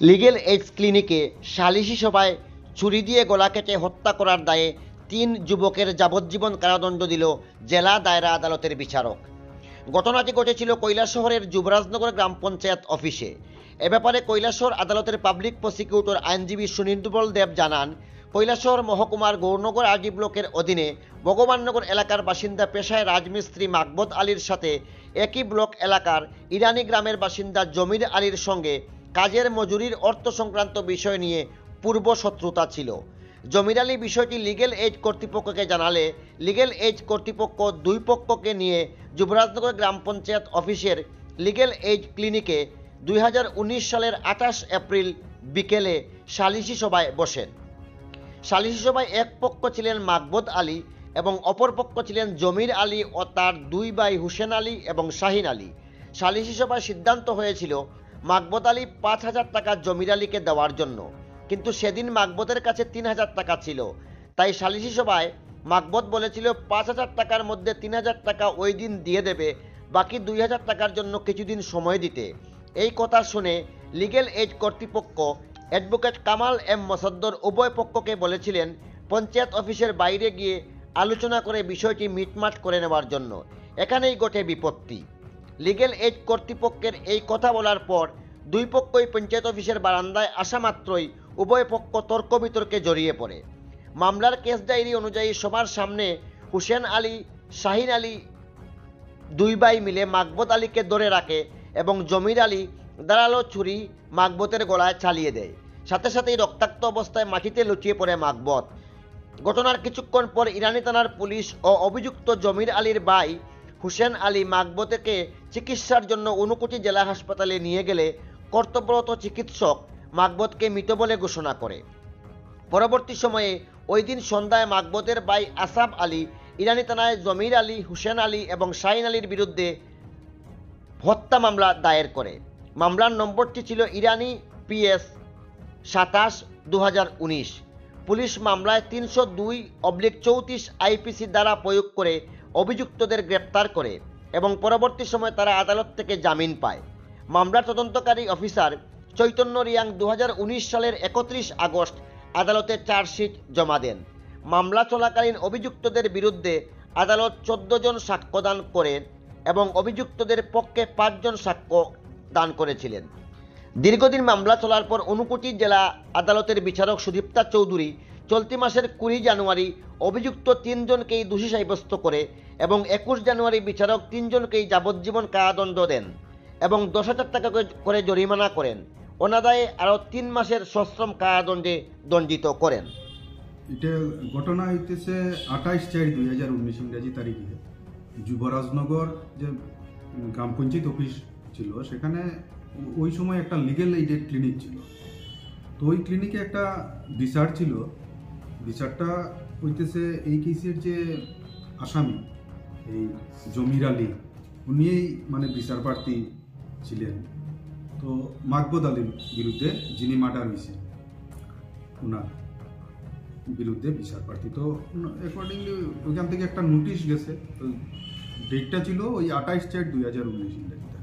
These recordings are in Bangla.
লিগেল এইডস ক্লিনিকে সালিশি সভায় ছুরি দিয়ে গলা কেটে হত্যা করার দায়ে ৩ যুবকের যাবজ্জীবন কারাদণ্ড দিল জেলা দায়রা আদালতের বিচারক। ঘটনাটি ঘটেছিল কৈলাসহরের যুবরাজনগর গ্রাম পঞ্চায়েত অফিসে। এ ব্যাপারে কৈলাসহর আদালতের পাবলিক প্রসিকিউটর আইনজীবী সুনীল দেব জানান, কৈলাসহর মহকুমার গৌরনগর আরডি ব্লকের অধীনে ভগবাননগর এলাকার বাসিন্দা পেশায় রাজমিস্ত্রি মাকবত আলীর সাথে একই ব্লক এলাকার ইরানি গ্রামের বাসিন্দা জমির আলীর সঙ্গে কাজের মজুরির অর্থ সংক্রান্ত বিষয় নিয়ে পূর্ব শত্রুতা ছিল। জমির আলী বিষয়টি লিগেল এইড কর্তৃপক্ষকে জানালে লিগেল এইড কর্তৃপক্ষ দুই পক্ষকে নিয়ে যুবরাজনগর গ্রাম পঞ্চায়েত অফিসের লিগেল এইড ক্লিনিকে 2019 সালের 28 এপ্রিল বিকেলে সালিশি সভায় বসেন। সালিশি সভায় এক পক্ষ ছিলেন মাকবত আলী এবং অপর পক্ষ ছিলেন জমির আলী ও তার দুই ভাই হুসেন আলী এবং শাহিন আলী। সালিশি সভায় সিদ্ধান্ত হয়েছিল মাকবত আলী 5,000 টাকা জমির আলীকে দেওয়ার জন্য, কিন্তু সেদিন মাকবতের কাছে 3,000 টাকা ছিল। তাই সালিশি সভায় মাকবত বলেছিল 5,000 টাকার মধ্যে 3,000 টাকা ওই দিন দিয়ে দেবে, বাকি 2,000 টাকার জন্য কিছুদিন সময় দিতে। এই কথা শুনে লিগেল এইড কর্তৃপক্ষ অ্যাডভোকেট কামাল এম মোসাদ্দর উভয় পক্ষকে বলেছিলেন পঞ্চায়েত অফিসের বাইরে গিয়ে আলোচনা করে বিষয়টি মিটমাট করে নেওয়ার জন্য। এখানেই ঘটে বিপত্তি। লিগেল এইড কর্তৃপক্ষের এই কথা বলার পর দুই পক্ষই পঞ্চায়েত অফিসের বারান্দায় আসা মাত্রই উভয় পক্ষ তর্ক বিতর্কে জড়িয়ে পড়ে। মামলার কেস ডায়েরি অনুযায়ী সবার সামনে হুসেন আলী, শাহিন আলী দুই ভাই মিলে মাকবত আলীকে ধরে রাখে এবং জমির আলী ধারালো ছুরি মাকবতের গলায় চালিয়ে দেয়। সাথে সাথেই রক্তাক্ত অবস্থায় মাটিতে লুটিয়ে পড়ে মাকবত। ঘটনার কিছুক্ষণ পর ইরানি থানার পুলিশ ও অভিযুক্ত জমির আলীর ভাই হুসেন আলী মাকবতকে চিকিৎসার জন্য ঊনকোটি জেলা হাসপাতালে নিয়ে গেলে কর্তব্যরত চিকিৎসক মাকবতকে মৃত বলে ঘোষণা করে। পরবর্তী সময়ে ওই দিন সন্ধ্যায় মাকবতের ভাই আসাফ আলী ইরানি থানায় জমির আলী, হুসেন আলী এবং শাহিন আলীর বিরুদ্ধে হত্যা মামলা দায়ের করে। মামলার নম্বরটি ছিল ইরানি PS 27/2019। পুলিশ মামলায় 302/34 IPC দ্বারা প্রয়োগ করে অভিযুক্তদের গ্রেপ্তার করে এবং পরবর্তী সময় তারা আদালত থেকে জামিন পায়। মামলার তদন্তকারী অফিসার চৈতন্য রিয়াং 2019 সালের 31 আগস্ট আদালতে চার্জশিট জমা দেন। মামলা চলাকালীন অভিযুক্তদের বিরুদ্ধে আদালত 14 জন সাক্ষ্য দান করেন এবং অভিযুক্তদের পক্ষে 5 জন সাক্ষ্য দান করেছিলেন। দীর্ঘদিন মামলা চলার পর ঊনকোটি জেলা আদালতের বিচারক সুদীপ্তা চৌধুরী চলতি মাসের 20 জানুয়ারি অভিযুক্ত 3 জনকেই দোষী সাব্যস্ত করে এবং 21 জানুয়ারি বিচারক 3 জনকেই যাবজ্জীবন কারাদণ্ড দেন এবং 10,000 টাকা করে জরিমানা করেন। অনাদায়ে আরও 3 মাসের সশ্রম কারাদণ্ডে দণ্ডিত করেন। এটা ঘটনা হইতেছে 28/4/2019 ইংরেজি তারিখে যুবরাজনগর যে গ্রাম পঞ্চায়েত অফিস ছিল সেখানে ওই সময় একটা লিগেল এইডের ক্লিনিক ছিল। তো ওই ক্লিনিকে একটা বিচার ছিল। বিচারটা হইতেছে এই কেসের যে আসামি এই জমির আলী উনিই মানে বিচার প্রার্থী ছিলেন। তো মাকবুদ আলীর বিরুদ্ধে যিনি মার্ডার হয়েছে ওনার বিরুদ্ধে বিচার প্রার্থী। তো অ্যাকর্ডিংলি ওইখান থেকে একটা নোটিশ গেছে। তো ডেটটা ছিল ওই 28/4/2019 ইংরেজি তারিখে।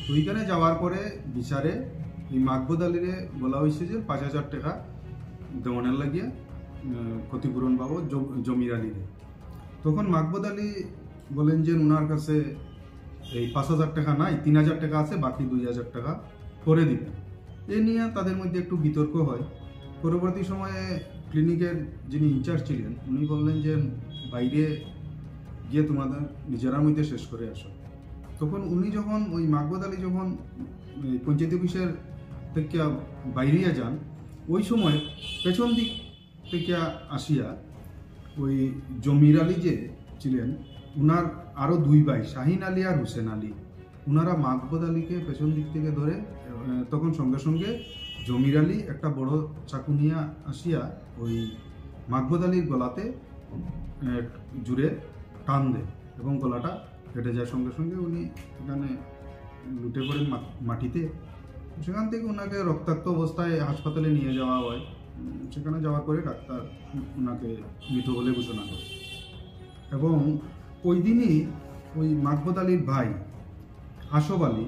তো ওইখানে যাওয়ার পরে বিচারে এই মাকবুদ আলীরে বলা হয়েছে যে 5,000 টাকা দেওয়ানের লাগিয়ে ক্ষতিপূরণ পাবো জমির আলীরে। তখন মাকবুদ আলী বলেন যে ওনার কাছে এই 5,000 টাকা নাই, 3,000 টাকা আছে, বাকি 2,000 টাকা করে দিবেন। এ নিয়ে তাদের মধ্যে একটু বিতর্ক হয়। পরবর্তী সময়ে ক্লিনিকের যিনি ইনচার্জ ছিলেন উনি বললেন যে বাইরে গিয়ে তোমাদের নিজেরার মধ্যে শেষ করে আসো। তখন উনি যখন ওই মাকবুদ আলী যখন পঞ্চায়েত অফিসের থেকে বাইরে যান ওই সময় পেছন দিক থেকে আসিয়া ওই জমির আলী যে ছিলেন উনার আরও 2 ভাই শাহিন আলী আর হুসেন আলী উনারা মাকবুদ আলীকে পেছন দিক থেকে ধরে তখন সঙ্গে সঙ্গে জমির আলী একটা বড় চাকু নিয়ে আসিয়া ওই মাকবুদ আলীর গলাতে জুড়ে টান দেয় এবং গলাটা কেটে যাওয়ার সঙ্গে সঙ্গে উনি এখানে লুটে পড়েন মাটিতে। সেখান থেকে ওনাকে রক্তাক্ত অবস্থায় হাসপাতালে নিয়ে যাওয়া হয়। সেখানে যাওয়ার পরে ডাক্তার ওনাকে মৃত বলে ঘোষণা করে এবং ওই দিনই ওই মাকবুদ আলীর ভাই আসফ আলী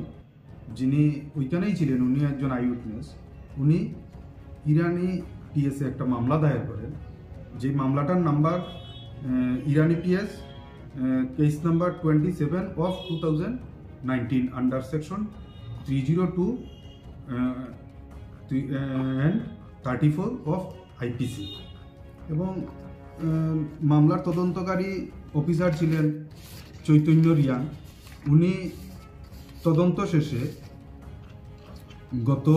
যিনি ওইখানেই ছিলেন, উনি একজন আই উইটনেস, উনি ইরানি পিএসে একটা মামলা দায়ের করেন, যে মামলাটার number Irani PS case number 27 of 2019 under section 302 and 34 of IPC. এবং মামলার তদন্তকারী অফিসার ছিলেন চৈতন্য রিয়াং। উনি তদন্ত শেষে গত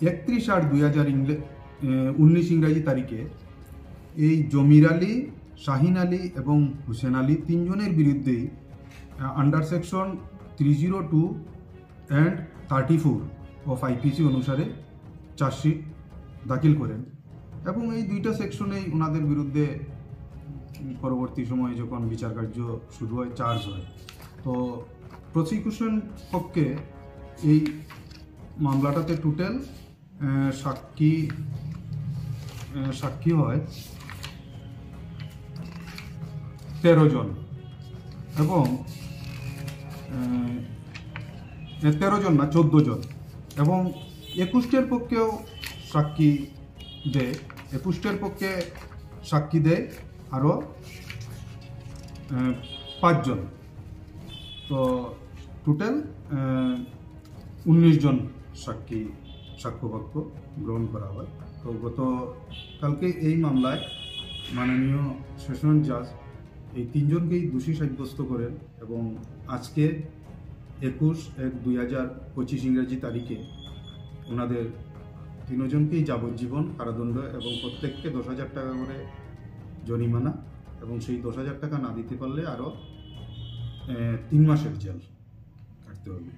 31/8/2019 ইংরাজি তারিখে এই জমির আলী, শাহিন আলী এবং হুসেন আলী তিনজনের বিরুদ্ধেই under section 302 and 34 of IPC অনুসারে চার্জশিট দাখিল করেন। এবং এই দুইটা সেকশনেই ওনাদের বিরুদ্ধে পরবর্তী সময়ে যখন বিচার কার্য শুরু হয় চার্জ হয়। তো প্রসিকিউশন পক্ষে এই মামলাটাতে টোটাল সাক্ষী হয় 13 জন, এবং 13 জন না 14 জন, এবং 21 পক্ষেও সাক্ষী দেয়, 21 পক্ষে সাক্ষী দেয় আরও 5 জন। তো টোটাল 19 জন সাক্ষ্যপক্ষ গ্রহণ করা হয়। তো গতকালকে এই মামলায় মাননীয় সেশন জাজ এই তিনজনকেই দোষী সাব্যস্ত করেন, এবং আজকে 21/1/2025 ইংরেজি তারিখে ওনাদের তিনজনকেই যাবজ্জীবন কারাদণ্ড এবং প্রত্যেককে 10,000 টাকা করে জরিমানা, এবং সেই 10,000 টাকা না দিতে পারলে আরও 3 মাসের জেল কাটতে হবে।